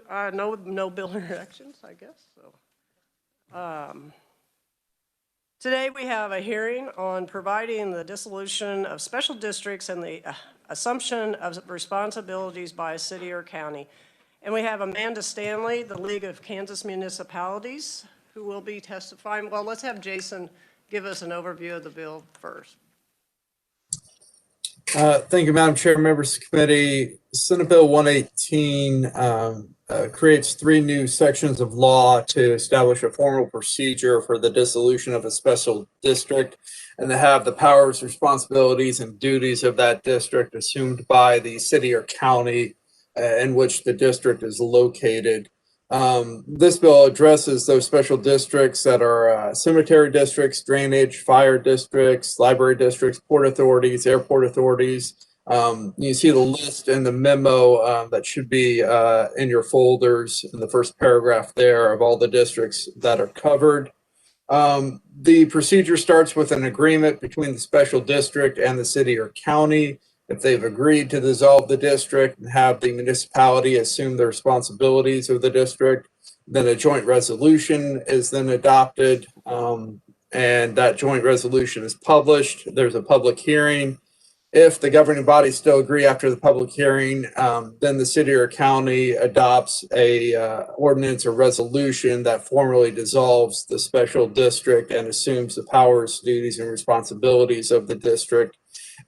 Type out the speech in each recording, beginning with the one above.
No bill introductions, I guess. So, today we have a hearing on providing the dissolution of special districts and the assumption of responsibilities by a city or county. And we have Amanda Stanley, the League of Kansas Municipalities, who will be testifying. Well, let's have Jason give us an overview of the bill first. Thank you, Madam Chair, members of the committee. Senate Bill 118 creates 3 new sections of law to establish a formal procedure for the dissolution of a special district and to have the powers, responsibilities, and duties of that district assumed by the city or county in which the district is located. This bill addresses those special districts that are cemetery districts, drainage, fire districts, library districts, port authorities, airport authorities. You see the list in the memo that should be in your folders in the first paragraph there of all the districts that are covered. The procedure starts with an agreement between the special district and the city or county. If they've agreed to dissolve the district and have the municipality assume the responsibilities of the district, then a joint resolution is then adopted, and that joint resolution is published. There's a public hearing. If the governing bodies still agree after the public hearing, then the city or county adopts a ordinance or resolution that formally dissolves the special district and assumes the powers, duties, and responsibilities of the district.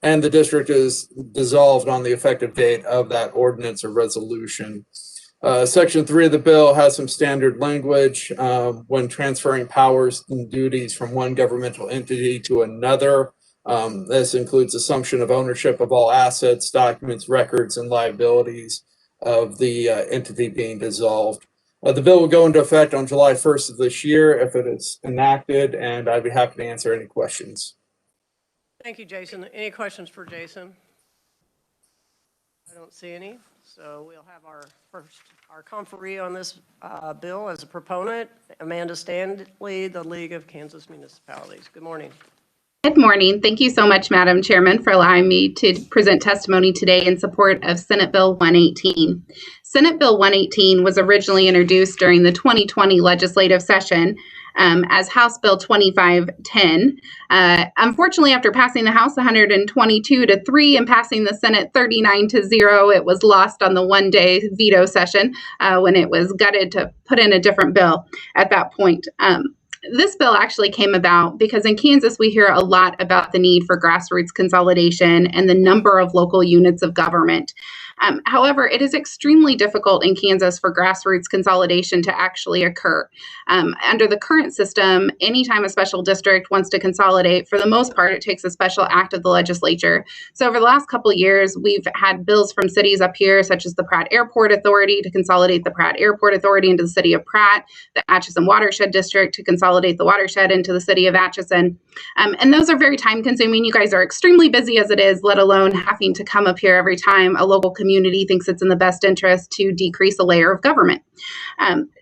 And the district is dissolved on the effective date of that ordinance or resolution. Section 3 of the bill has some standard language when transferring powers and duties from one governmental entity to another. This includes assumption of ownership of all assets, documents, records, and liabilities of the entity being dissolved. The bill will go into effect on July 1st of this year if it is enacted, and I'd be happy to answer any questions. Thank you, Jason. Any questions for Jason? I don't see any. So we'll have our conferee on this bill as a proponent, Amanda Stanley, the League of Kansas Municipalities. Good morning. Good morning. Thank you so much, Madam Chairman, for allowing me to present testimony today in support of Senate Bill 118. Senate Bill 118 was originally introduced during the 2020 legislative session as House Bill 2510. Unfortunately, after passing the House 122-3 and passing the Senate 39-0, it was lost on the one-day veto session when it was gutted to put in a different bill at that point. This bill actually came about because in Kansas, we hear a lot about the need for grassroots consolidation and the number of local units of government. However, it is extremely difficult in Kansas for grassroots consolidation to actually occur. Under the current system, anytime a special district wants to consolidate, for the most part, it takes a special act of the legislature. So over the last couple of years, we've had bills from cities up here, such as the Pratt Airport Authority to consolidate the Pratt Airport Authority into the city of Pratt, the Atchison Watershed District to consolidate the watershed into the city of Atchison. And those are very time consuming. You guys are extremely busy as it is, let alone having to come up here every time a local community thinks it's in the best interest to decrease a layer of government.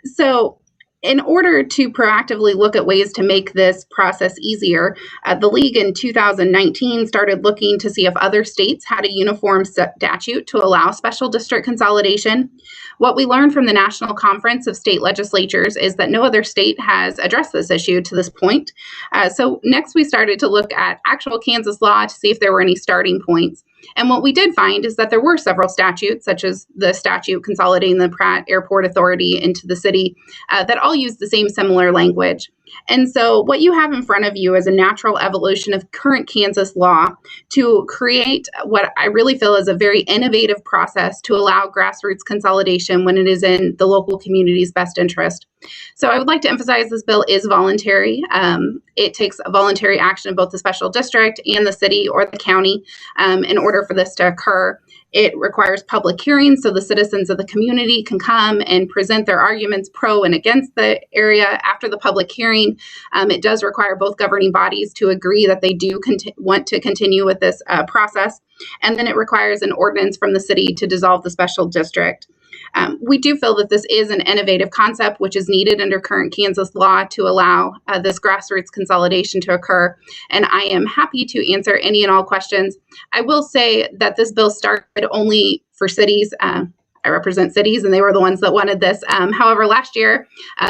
So in order to proactively look at ways to make this process easier, the League in 2019 started looking to see if other states had a uniform statute to allow special district consolidation. What we learned from the National Conference of State Legislatures is that no other state has addressed this issue to this point. So next we started to look at actual Kansas law to see if there were any starting points. And what we did find is that there were several statutes, such as the statute consolidating the Pratt Airport Authority into the city, that all use the same similar language. And so what you have in front of you is a natural evolution of current Kansas law to create what I really feel is a very innovative process to allow grassroots consolidation when it is in the local community's best interest. So I would like to emphasize this bill is voluntary. It takes a voluntary action of both the special district and the city or the county in order for this to occur. It requires public hearings so the citizens of the community can come and present their arguments pro and against the area. After the public hearing, it does require both governing bodies to agree that they do want to continue with this process. And then it requires an ordinance from the city to dissolve the special district. We do feel that this is an innovative concept which is needed under current Kansas law to allow this grassroots consolidation to occur. And I am happy to answer any and all questions. I will say that this bill started only for cities. I represent cities, and they were the ones that wanted this. However, last year,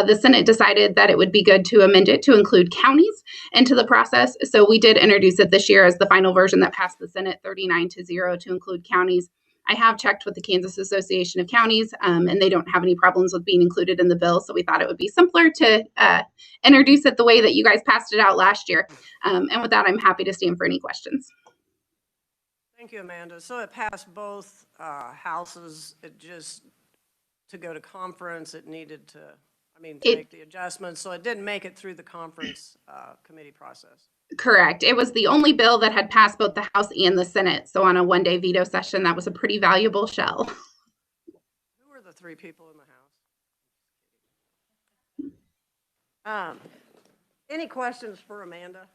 the Senate decided that it would be good to amend it to include counties into the process. So we did introduce it this year as the final version that passed the Senate 39-0 to include counties. I have checked with the Kansas Association of Counties, and they don't have any problems with being included in the bill. So we thought it would be simpler to introduce it the way that you guys passed it out last year. And with that, I'm happy to stand for any questions. Thank you, Amanda. So it passed both houses. It just, to go to conference, it needed to, make the adjustments. So it didn't make it through the conference committee process. Correct. It was the only bill that had passed both the House and the Senate. So on a one-day veto session, that was a pretty valuable shell. Who were the three people in the House? Any questions for Amanda?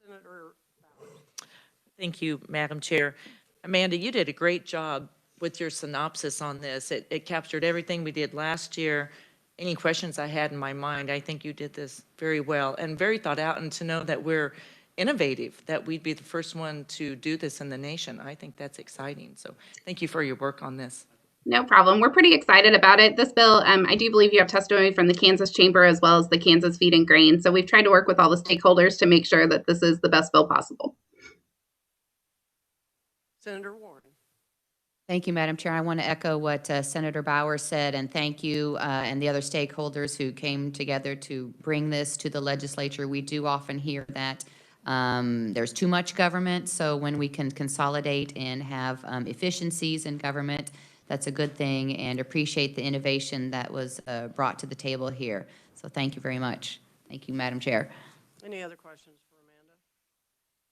Senator Bowers. Thank you, Madam Chair. Amanda, you did a great job with your synopsis on this. It captured everything we did last year. Any questions I had in my mind, I think you did this very well and very thought out, and to know that we're innovative, that we'd be the first one to do this in the nation. I think that's exciting. So thank you for your work on this. No problem. We're pretty excited about it. This bill, I do believe you have testimony from the Kansas Chamber as well as the Kansas Feed and Grain. So we've tried to work with all the stakeholders to make sure that this is the best bill possible. Senator Warren. Thank you, Madam Chair. I want to echo what Senator Bowers said, and thank you and the other stakeholders who came together to bring this to the legislature. We do often hear that there's too much government, so when we can consolidate and have efficiencies in government, that's a good thing, and appreciate the innovation that was brought to the table here. So thank you very much. Thank you, Madam Chair. Any other questions for Amanda?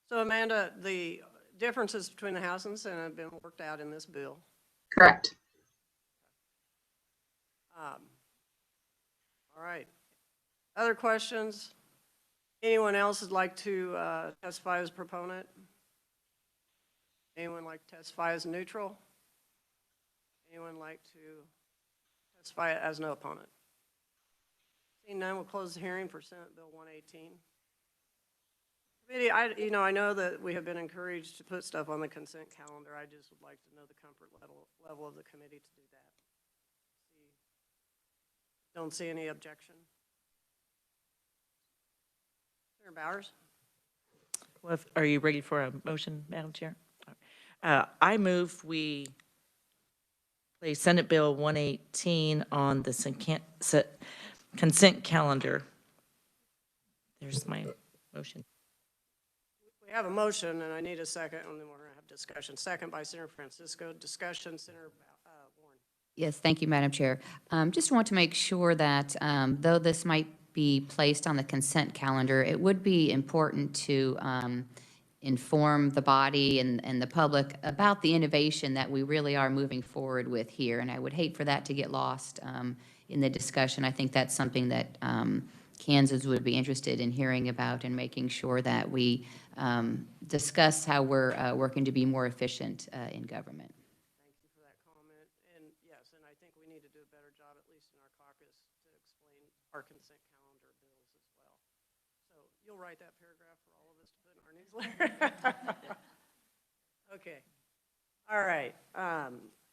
So Amanda, the differences between the House and the Senate have been worked out in this bill. Correct. All right. Other questions? Anyone else would like to testify as proponent? Anyone like to testify as neutral? Anyone like to testify as no opponent? Seeing none, we'll close the hearing for Senate Bill 118. Committee, I know that we have been encouraged to put stuff on the consent calendar. I just would like to know the comfort level of the committee to do that. Don't see any objection. Senator Bowers? Well, are you ready for a motion, Madam Chair? I move we place Senate Bill 118 on the consent calendar. There's my motion. We have a motion, and I need a second, and then we're going to have discussion. Second by Senator Francisco. Discussion, Senator Warren. Yes, thank you, Madam Chair. Just want to make sure that though this might be placed on the consent calendar, it would be important to inform the body and the public about the innovation that we really are moving forward with here. And I would hate for that to get lost in the discussion. I think that's something that Kansas would be interested in hearing about, and making sure that we discuss how we're working to be more efficient in government. Thank you for that comment. And yes, and I think we need to do a better job, at least in our caucus, to explain our consent calendar bills as well. So you'll write that paragraph for all of us to put in our newsletter? Okay. All right.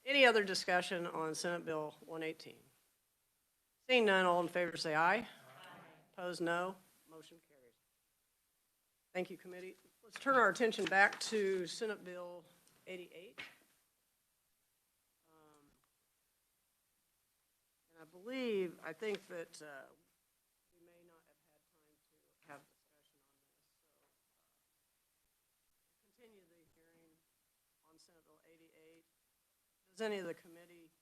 Any other discussion on Senate Bill 118? Seeing none, all in favor say aye. Opposed, no. Motion carries. Thank you, committee. Let's turn our attention back to Senate Bill 88. And I think that we may not have had time to have discussion on this. So continue the hearing on Senate Bill 88. Does any of the committee,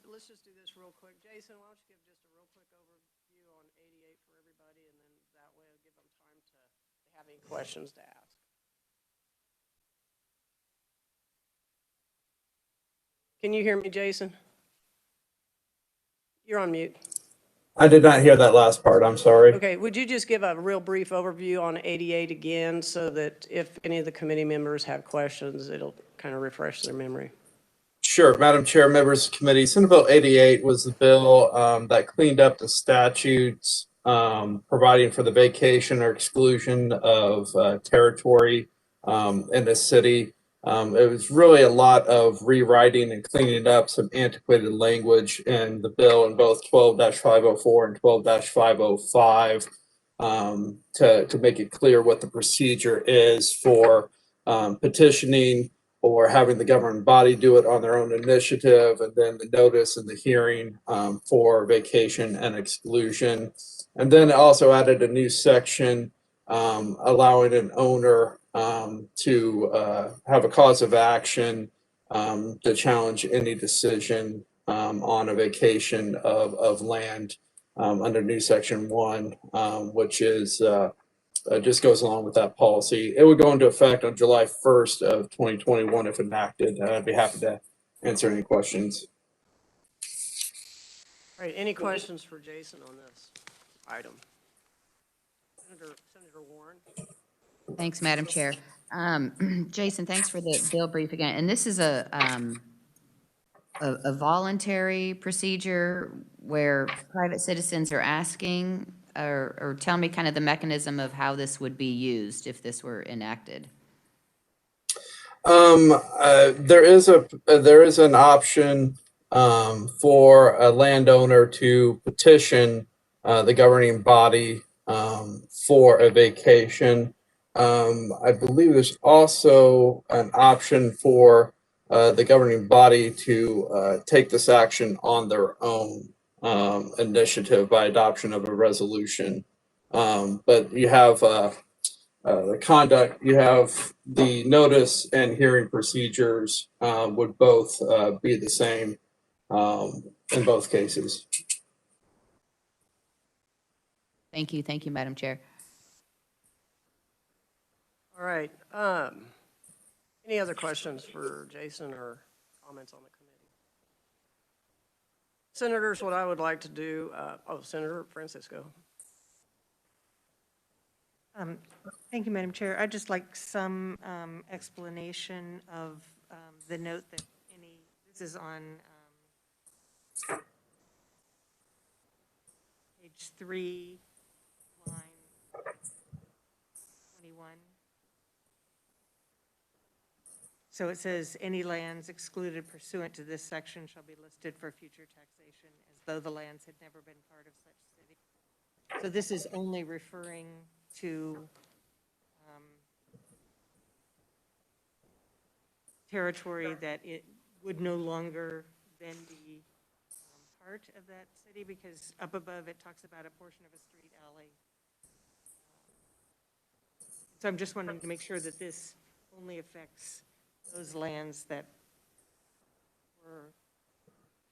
let's just do this real quick. Jason, why don't you give just a real quick overview on 88 for everybody, and then that way I'll give them time to have any questions to ask. Can you hear me, Jason? You're on mute. I did not hear that last part. I'm sorry. Okay, would you just give a real brief overview on 88 again, so that if any of the committee members have questions, it'll kind of refresh their memory? Sure, Madam Chair, members of the committee. Senate Bill 88 was the bill that cleaned up the statutes providing for the vacation or exclusion of territory in the city. It was really a lot of rewriting and cleaning up some antiquated language in the bill in both 12-504 and 12-505 to make it clear what the procedure is for petitioning or having the governing body do it on their own initiative, and then the notice and the hearing for vacation and exclusion. And then it also added a new section allowing an owner to have a cause of action to challenge any decision on a vacation of land under new section 1, which is just goes along with that policy. It would go into effect on July 1st of 2021 if enacted. I'd be happy to answer any questions. All right, any questions for Jason on this item? Senator Warren? Thanks, Madam Chair. Jason, thanks for the bill brief again. And this is a voluntary procedure where private citizens are asking, or tell me kind of the mechanism of how this would be used if this were enacted. There is an option for a landowner to petition the governing body for a vacation. I believe there's also an option for the governing body to take this action on their own initiative by adoption of a resolution. But you have the conduct, you have the notice and hearing procedures would both be the same in both cases. Thank you, Madam Chair. All right. Any other questions for Jason or comments on the committee? Senators, what I would like to do, Senator Francisco. Thank you, Madam Chair. I'd just like some explanation of the note that this is on page 3, line 21. So it says, any lands excluded pursuant to this section shall be listed for future taxation as though the lands had never been part of such city. So this is only referring to territory that it would no longer then be part of that city, because up above it talks about a portion of a street alley. So I'm just wanting to make sure that this only affects those lands that were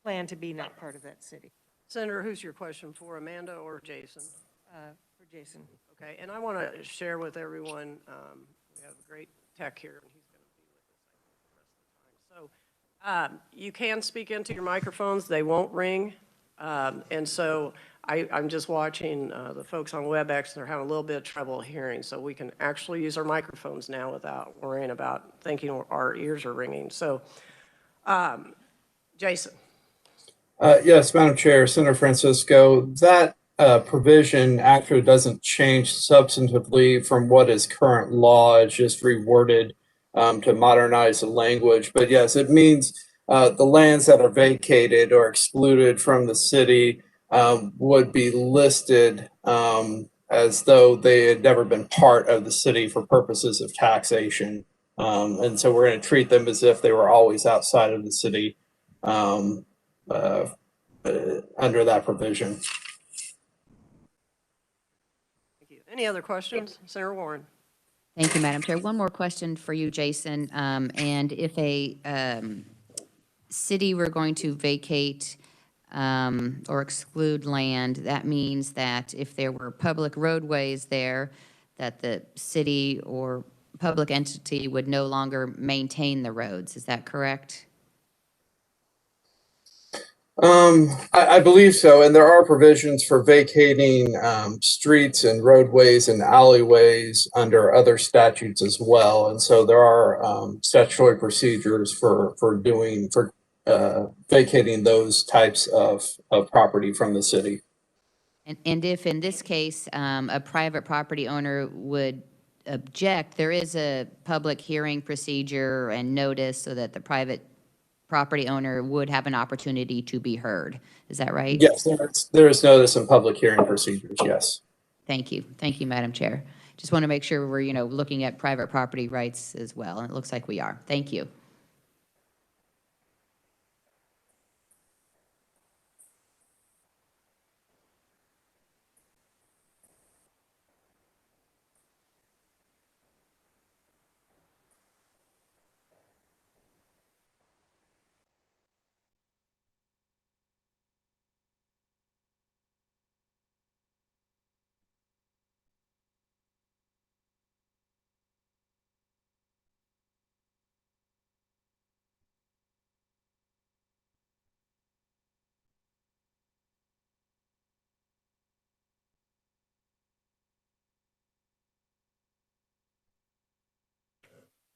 planned to be not part of that city. Senator, who's your question for, Amanda or Jason? For Jason. Okay, and I want to share with everyone, we have a great tech here, and he's going to be with us, I think, the rest of the time. So you can speak into your microphones. They won't ring. And so I'm just watching the folks on WebEx, they're having a little bit of trouble hearing, so we can actually use our microphones now without worrying about thinking our ears are ringing. So, Jason. Yes, Madam Chair, Senator Francisco, that provision actually doesn't change substantively from what is current law. It's just reworded to modernize the language. But yes, it means the lands that are vacated or excluded from the city would be listed as though they had never been part of the city for purposes of taxation. And so we're going to treat them as if they were always outside of the city under that provision. Thank you. Any other questions? Senator Warren. Thank you, Madam Chair. One more question for you, Jason. And if a city were going to vacate or exclude land, that means that if there were public roadways there, that the city or public entity would no longer maintain the roads. Is that correct? I believe so, and there are provisions for vacating streets and roadways and alleyways under other statutes as well, and so there are statutory procedures for vacating those types of property from the city. And if in this case a private property owner would object, there is a public hearing procedure and notice so that the private property owner would have an opportunity to be heard. Is that right? Yes, there is notice and public hearing procedures, yes. Thank you. Thank you, Madam Chair. Just want to make sure we're, looking at private property rights as well, and it looks like we are. Thank you.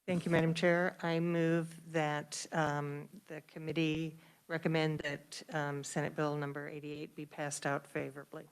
Thank you, Madam Chair. I move that the committee recommend that Senate Bill number 88 be passed out favorably.